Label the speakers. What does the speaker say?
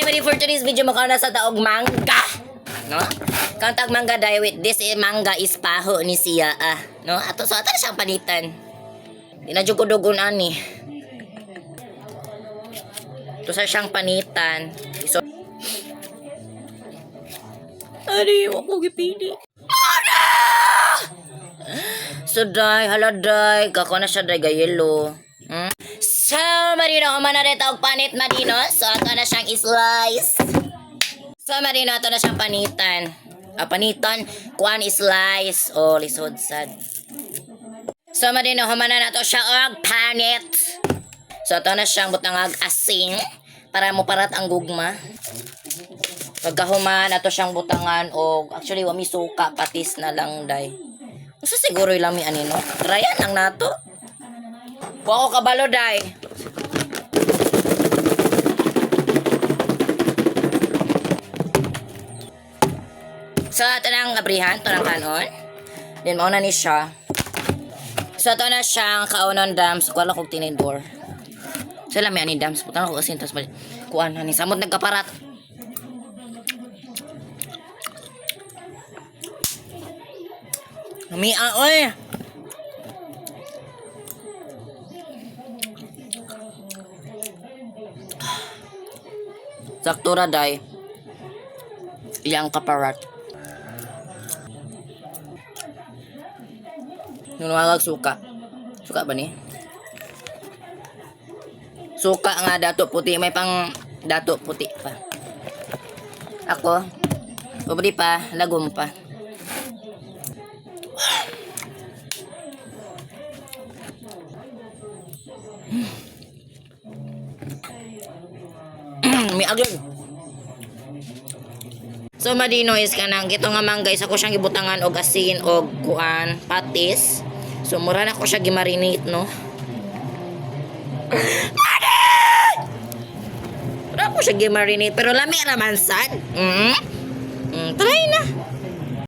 Speaker 1: ready for today's video makauna sa taog mangga. No? Kang tag mangga dahil with this mangga is paho ni siya no? Ato so ato na siyang panitan. Di na jud ko dugon ani. Ito sa siyang panitan. So Ari, wako gipili. Ada! So day, haladay, kako na siya day gayelo. So, marino, kumana rin tawag panit marino. So, ato na siyang slice. So, marino, ato na siyang panitan. Panitan, kuan slice. O, lisod sad. So, marino, kumana na to siya og panit. So, ato na siyang butangag asing. Para mo parat ang gugma. Pagkahuman, ato siyang butangan. O, actually, wami suka, patis na lang, day. Gusto siguro ilami anino. Tryan lang nato. Kuha ko kabalo, day. So, ito na ang abrihan. Ito na ang kanon. Then, mauna ni siya. So, ito na siyang kaunon dams. Kuha lang kong tinidor. So, alam yan ni dams. Putang ako kasi. Tapos, kuha na ni samot nagkaparat. Namia, oy! Saktura day. Iyang kaparat. Nunawag suka. Suka ba ni? Suka nga dato puti. May pang dato puti pa. Ako. Pabali pa. Lagom pa. May agad. So madino is kanang gito nga mangga isa ko siyang gibutangan og asin og kuan patis. So mura na ko siya gimarinate no. Mura ko siya gimarinate pero lami raman sad. Try na.